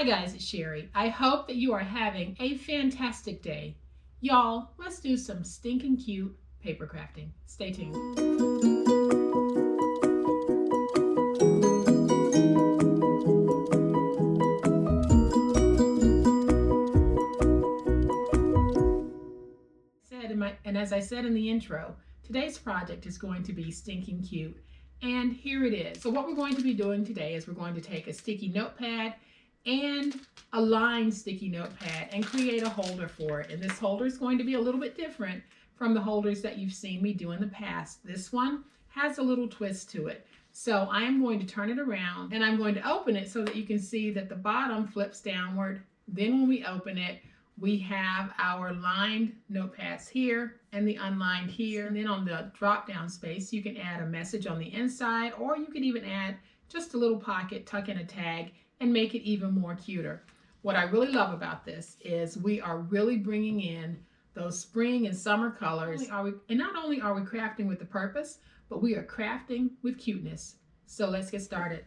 Hi guys, it's Sherry. I hope that you are having a fantastic day. Y'all, let's do some stinking cute paper crafting. Stay tuned. And as I said in the intro, today's project is going to be stinking cute. And here it is. So what we're going to be doing today is we're going to take a sticky notepad and a lined sticky notepad and create a holder for it. And this holder is going to be a little bit different from the holders that you've seen me do in the past. This one has a little twist to it. So I am going to turn it around and I'm going to open it so that you can see that the bottom flips downward. Then when we open it, we have our lined notepads here and the unlined here. And then on the drop down space, you can add a message on the inside, or you can even add just a little pocket, tuck in a tag, and make it even more cuter. What I really love about this is we are really bringing in those spring and summer colors. And not only are we crafting with the purpose, but we are crafting with cuteness. So let's get started.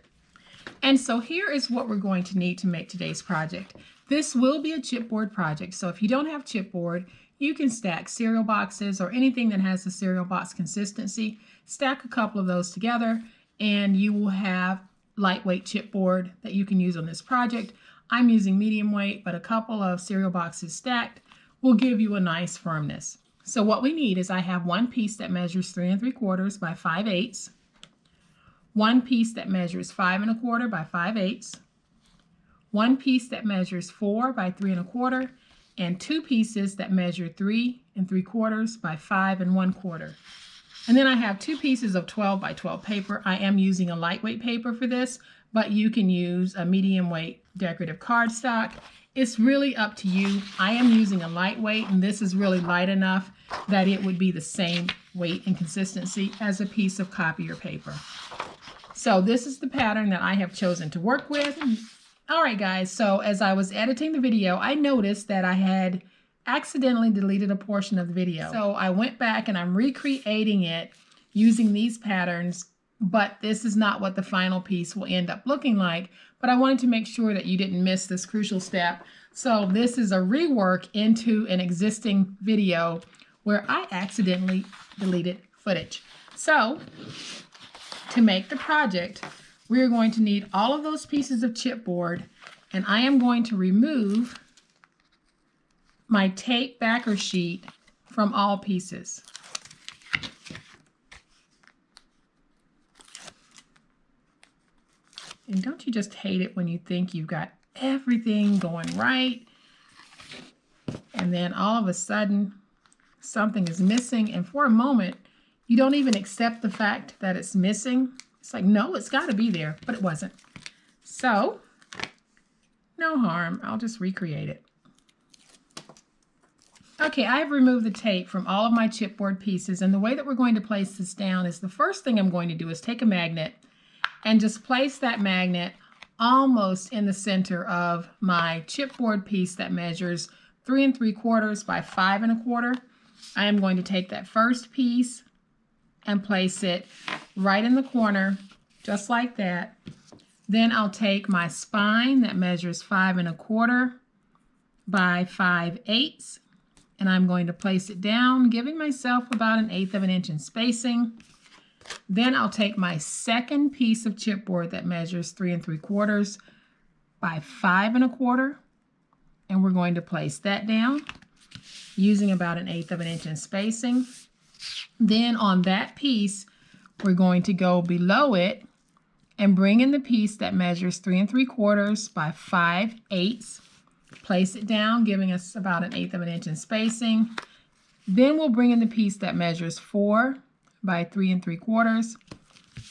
And so here is what we're going to need to make today's project. This will be a chipboard project. So if you don't have chipboard, you can stack cereal boxes or anything that has a cereal box consistency. Stack a couple of those together and you will have lightweight chipboard that you can use on this project. I'm using medium weight, but a couple of cereal boxes stacked will give you a nice firmness. So what we need is I have one piece that measures 3 3/4 by 5/8, one piece that measures 5 1/4 by 5/8, one piece that measures 4 by 3 1/4, and two pieces that measure 3 3/4 by 5 1/4. And then I have two pieces of 12 by 12 paper. I am using a lightweight paper for this, but you can use a medium weight decorative cardstock. It's really up to you. I am using a lightweight, and this is really light enough that it would be the same weight and consistency as a piece of copier paper. So this is the pattern that I have chosen to work with. All right, guys, so as I was editing the video, I noticed that I had accidentally deleted a portion of the video. So I went back and I'm recreating it using these patterns, but this is not what the final piece will end up looking like. But I wanted to make sure that you didn't miss this crucial step. So this is a rework into an existing video where I accidentally deleted footage. So to make the project, we're going to need all of those pieces of chipboard, and I am going to remove my tape backer sheet from all pieces. And don't you just hate it when you think you've got everything going right, and then all of a sudden something is missing, and for a moment you don't even accept the fact that it's missing. It's like, no, it's got to be there, but it wasn't. So, no harm. I'll just recreate it. Okay, I've removed the tape from all of my chipboard pieces, and the way that we're going to place this down is the first thing I'm going to do is take a magnet and just place that magnet almost in the center of my chipboard piece that measures 3 3/4 by 5 1/4. I am going to take that first piece and place it right in the corner, just like that. Then I'll take my spine that measures 5 1/4 by 5/8, and I'm going to place it down, giving myself about 1/8 of an inch in spacing. Then I'll take my second piece of chipboard that measures 3 3/4 by 5 1/4, and we're going to place that down using about 1/8 of an inch in spacing. Then on that piece, we're going to go below it and bring in the piece that measures 3 3/4 by 5/8. Place it down, giving us about 1/8 of an inch in spacing. Then we'll bring in the piece that measures 4 by 3 3/4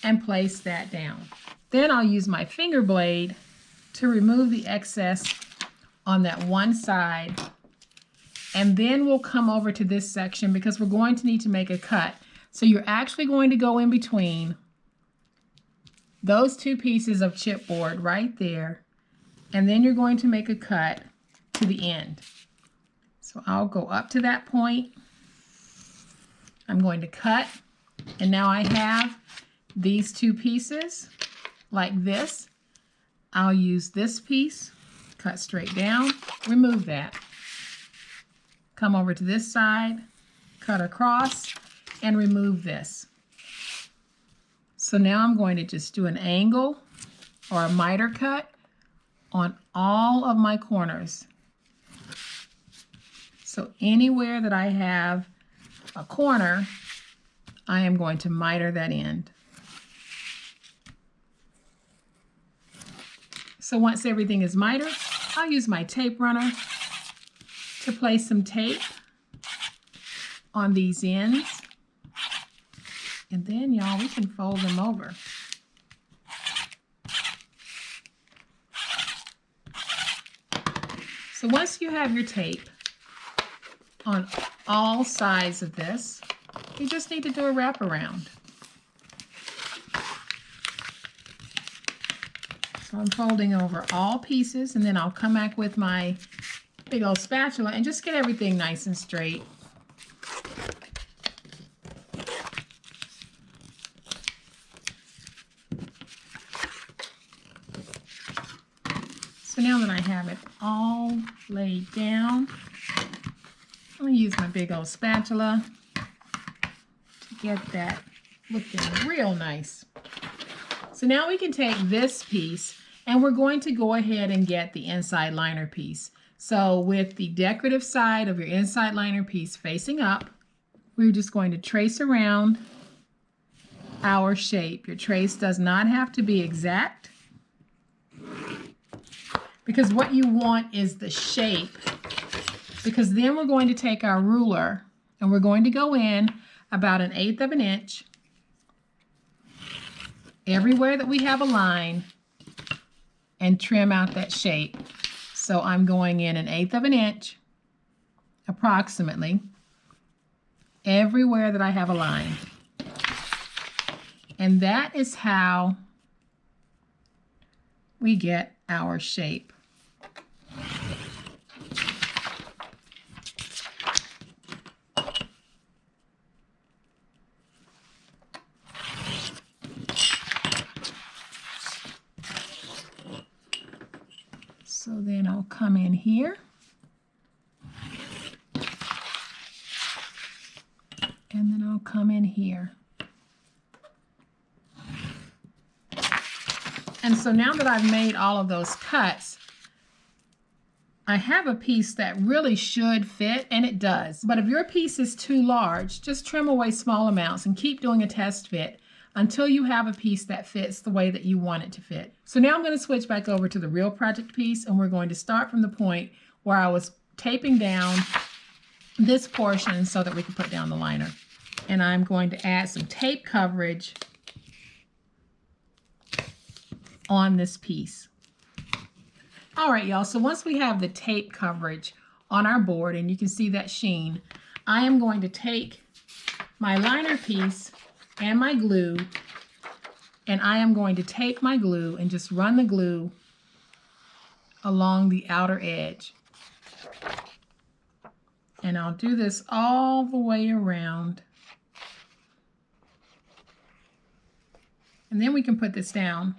and place that down. Then I'll use my finger blade to remove the excess on that one side. And then we'll come over to this section because we're going to need to make a cut. So you're actually going to go in between those two pieces of chipboard right there, and then you're going to make a cut to the end. So I'll go up to that point. I'm going to cut, and now I have these two pieces like this. I'll use this piece, cut straight down, remove that. Come over to this side, cut across, and remove this. So now I'm going to just do an angle or a miter cut on all of my corners. So anywhere that I have a corner, I am going to miter that end. So once everything is mitered, I'll use my tape runner to place some tape on these ends. And then, y'all, we can fold them over. So once you have your tape on all sides of this, you just need to do a wraparound. So I'm folding over all pieces, and then I'll come back with my big old spatula and just get everything nice and straight. So now that I have it all laid down, I'm going to use my big old spatula to get that looking real nice. So now we can take this piece and we're going to go ahead and get the inside liner piece. So with the decorative side of your inside liner piece facing up, we're just going to trace around our shape. Your trace does not have to be exact, because what you want is the shape, because then we're going to take our ruler and we're going to go in about 1/8 of an inch everywhere that we have a line and trim out that shape. So I'm going in 1/8 of an inch approximately everywhere that I have a line. And that is how we get our shape. So then I'll come in here and then I'll come in here. And so now that I've made all of those cuts, I have a piece that really should fit, and it does. But if your piece is too large, just trim away small amounts and keep doing a test fit until you have a piece that fits the way that you want it to fit. So now I'm going to switch back over to the real project piece, and we're going to start from the point where I was taping down this portion so that we can put down the liner. And I'm going to add some tape coverage on this piece. All right, y'all, so once we have the tape coverage on our board and you can see that sheen, I am going to take my liner piece and my glue, and I am going to take my glue and just run the glue along the outer edge. And I'll do this all the way around. And then we can put this down.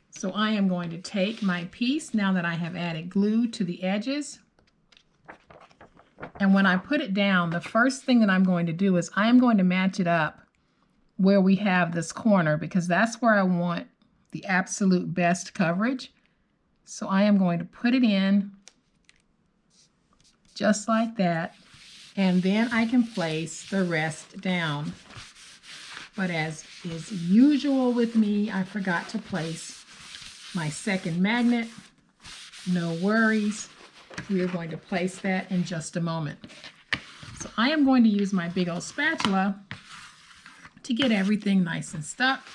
So I am going to take my piece, now that I have added glue to the edges, and when I put it down, the first thing that I'm going to do is I am going to match it up where we have this corner, because that's where I want the absolute best coverage. So I am going to put it in just like that, and then I can place the rest down. But as is usual with me, I forgot to place my second magnet. No worries. We are going to place that in just a moment. So I am going to use my big old spatula to get everything nice and stuck.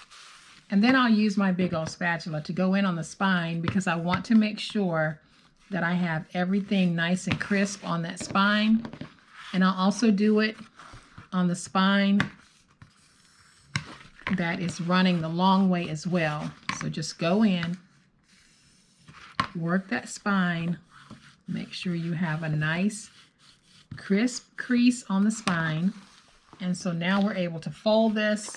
And then I'll use my big old spatula to go in on the spine, because I want to make sure that I have everything nice and crisp on that spine. And I'll also do it on the spine that is running the long way as well. So just go in, work that spine, make sure you have a nice crisp crease on the spine. And so now we're able to fold this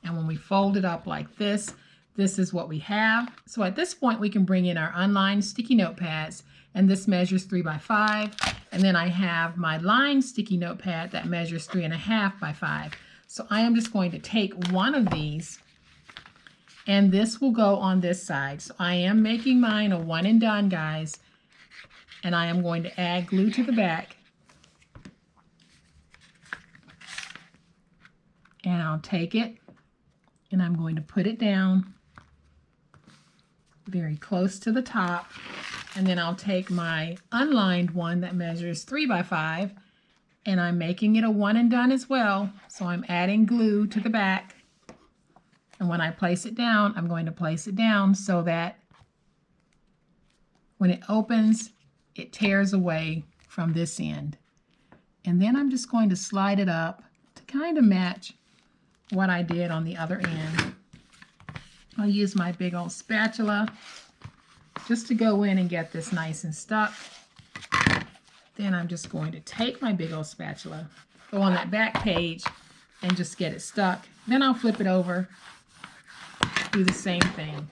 And when we fold it up like this, this is what we have. So at this point, we can bring in our unlined sticky notepads, and this measures 3 by 5. And then I have my lined sticky notepad that measures 3.5 by 5. So I am just going to take one of these, and this will go on this side. So I am making mine a one and done, guys. And I am going to add glue to the back. And I'll take it, and I'm going to put it down very close to the top. And then I'll take my unlined one that measures 3 by 5, and I'm making it a one and done as well. So I'm adding glue to the back. And when I place it down, I'm going to place it down so that when it opens, it tears away from this end. And then I'm just going to slide it up to kind of match what I did on the other end. I'll use my big old spatula just to go in and get this nice and stuck. Then I'm just going to take my big old spatula, go on that back page, and just get it stuck. Then I'll flip it over, do the same thing.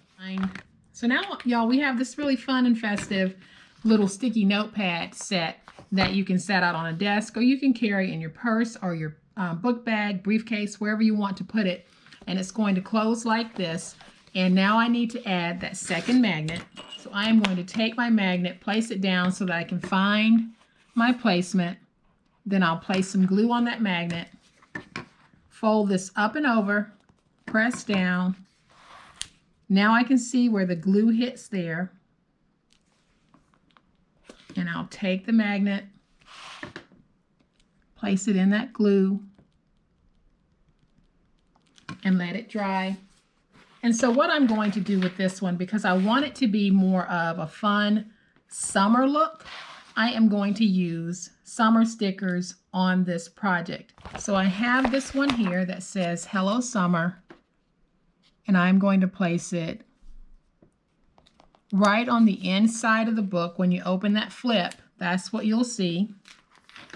So now, y'all, we have this really fun and festive little sticky notepad set that you can set out on a desk, or you can carry in your purse or your book bag, briefcase, wherever you want to put it. And it's going to close like this. And now I need to add that second magnet. So I am going to take my magnet, place it down so that I can find my placement. Then I'll place some glue on that magnet, fold this up and over, press down. Now I can see where the glue hits there. And I'll take the magnet, place it in that glue, and let it dry. And so what I'm going to do with this one, because I want it to be more of a fun summer look, I am going to use summer stickers on this project. So I have this one here that says Hello Summer, and I'm going to place it right on the inside of the book. When you open that flip, that's what you'll see.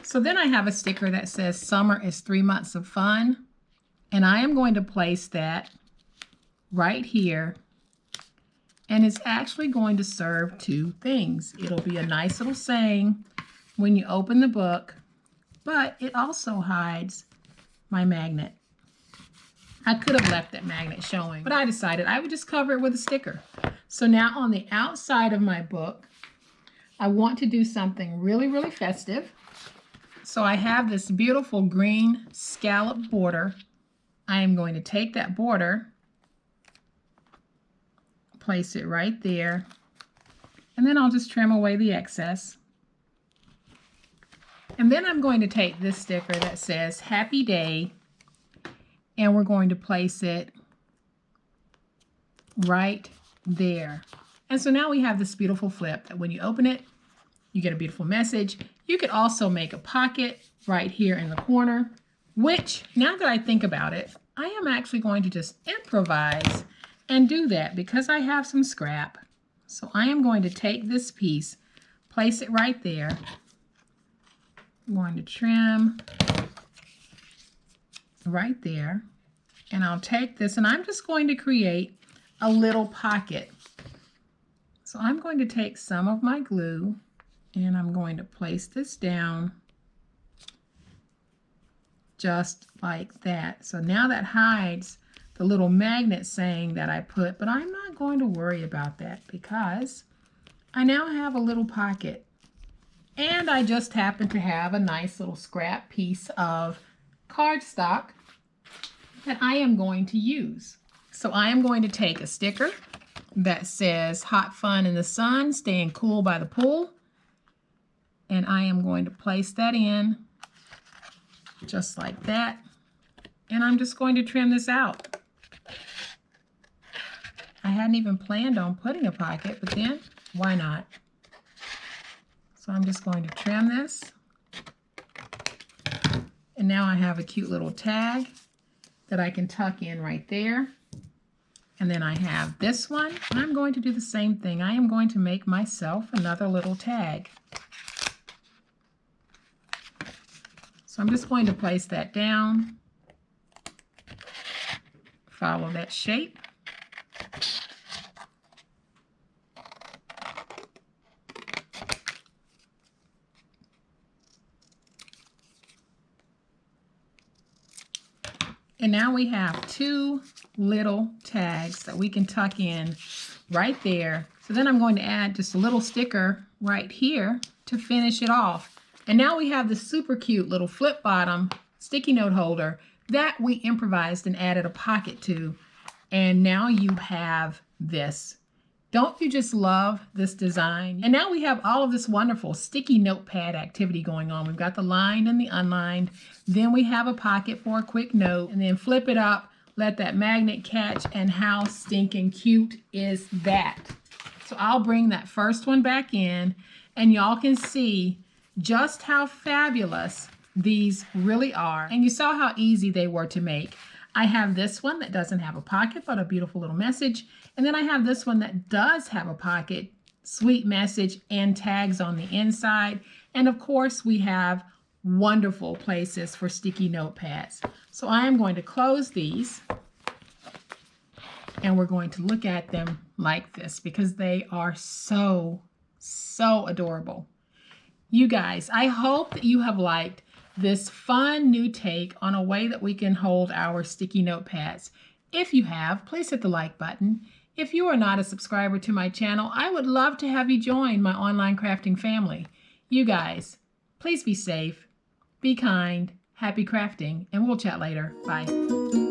So then I have a sticker that says Summer is 3 months of fun, and I am going to place that right here, and it's actually going to serve two things. It'll be a nice little saying when you open the book, but it also hides my magnet. I could have left that magnet showing, but I decided I would just cover it with a sticker. So now on the outside of my book, I want to do something really, really festive. So I have this beautiful green scallop border. I am going to take that border, place it right there, and then I'll just trim away the excess. And then I'm going to take this sticker that says Happy Day, and we're going to place it right there. And so now we have this beautiful flip that when you open it, you get a beautiful message. You could also make a pocket right here in the corner, which, now that I think about it, I am actually going to just improvise and do that because I have some scrap. So I am going to take this piece, place it right there. I'm going to trim right there, and I'll take this and I'm just going to create a little pocket. So I'm going to take some of my glue and I'm going to place this down just like that. So now that hides the little magnet saying that I put, but I'm not going to worry about that because I now have a little pocket, and I just happen to have a nice little scrap piece of cardstock that I am going to use. So I am going to take a sticker that says Hot Fun in the Sun, Staying Cool by the Pool, and I am going to place that in just like that, and I'm just going to trim this out. I hadn't even planned on putting a pocket, but then why not? So I'm just going to trim this, and now I have a cute little tag that I can tuck in right there. And then I have this one, and I'm going to do the same thing. I am going to make myself another little tag. So I'm just going to place that down, follow that shape. And now we have two little tags that we can tuck in right there. So then I'm going to add just a little sticker right here to finish it off. And now we have this super cute little flip bottom sticky note holder that we improvised and added a pocket to. And now you have this. Don't you just love this design? And now we have all of this wonderful sticky notepad activity going on. We've got the lined and the unlined. Then we have a pocket for a quick note. And then flip it up, let that magnet catch, and how stinking cute is that? So I'll bring that first one back in, and y'all can see just how fabulous these really are. And you saw how easy they were to make. I have this one that doesn't have a pocket, but a beautiful little message. And then I have this one that does have a pocket, sweet message, and tags on the inside. And of course, we have wonderful places for sticky notepads. So I am going to close these, and we're going to look at them like this because they are so, so adorable. You guys, I hope that you have liked this fun new take on a way that we can hold our sticky notepads. If you have, please hit the like button. If you are not a subscriber to my channel, I would love to have you join my online crafting family. You guys, please be safe, be kind, happy crafting, and we'll chat later. Bye.